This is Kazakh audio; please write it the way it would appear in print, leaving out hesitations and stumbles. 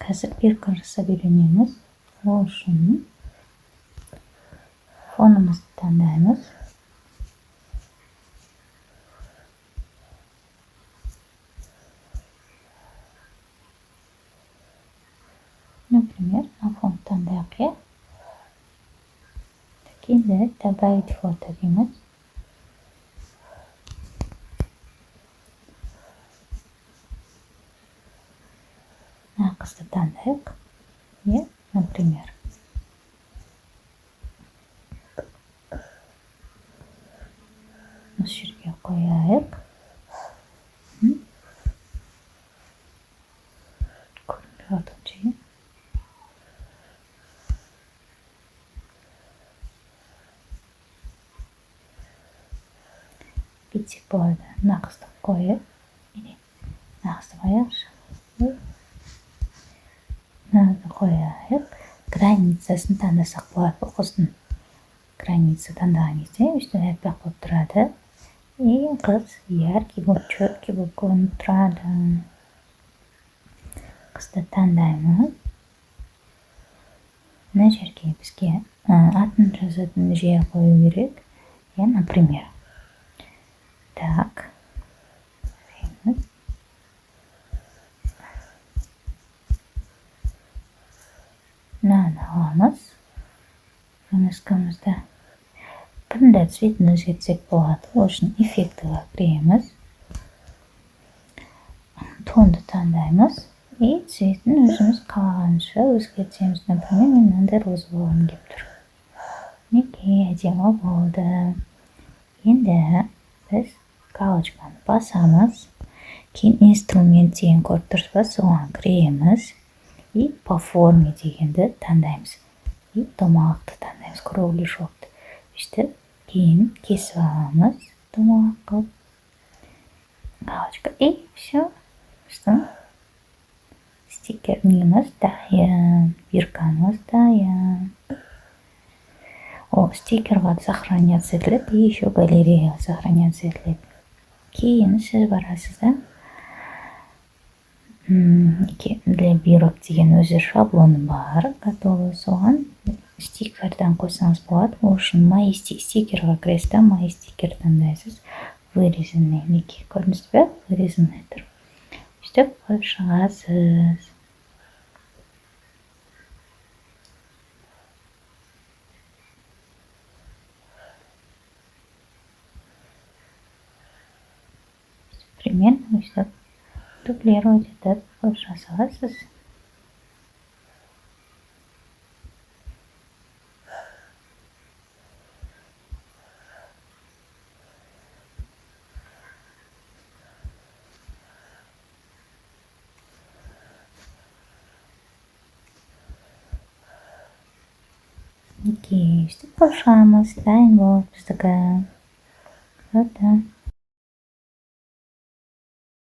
Қазір беркін жасап үйренеміз. Ол үшін фонымызды таңдаймыз. Например, на фон таңдайық. Енді добавить фото дейміз. Қызды таңдайық. Например, осы жерге қояйық. Көрініп жатыр. Бүйтсек болады. Мына қызды қойып, мына қызды қояйықшы. Мынаны қояйық. Границасын таңдасақ болады. Бұл қыздың граница таңдаған кезде үстіне аппақ болып тұрады. Қыз яркий болып, четкий болып көрініп тұрады. Қызды таңдаймыз. Мына жерге бізге атын жазатын жер қою керек. Например, так. Мынаны аламыз. Жұмыскамызда. Бұнда цветін өзгертсек болады. Ол үшін эффектіға кіреміз. Тонды таңдаймыз. Цветін өзіміз қалағанша өзгертеміз. Например, мен мынандай роза болғым келіп тұр. Әдемі болды. Енді біз галочканы басамыз. Кейін инструмент деген көріп тұрсыз ба, соған кіреміз. По форме дегенді таңдаймыз. Домалақты таңдаймыз, кругляшокты. Кейін кесіп аламыз домалақ қылып. Галочка. Все. Стикеріміз дайын. Биркамыз дайын. Ол стикерға сохраняться етіледі, еще галереяға сохраняться етіледі. Кейін сіз барасыз да. Для бирок деген өзі шаблоны бар, готовы. Соған стикерден қойсаңыз болады. Ол үшін мои стикерға кіресіз да, мои стикер таңдайсыз. Вырезанный. Көрдіңіз бе? Вырезанный тұр. Сөйтіп қойып шығасыз. Примерно сөйтіп дублировать етіп қойып жасаласыз. Сөйтіп қойып шығамыз. Дайын болып біздікі.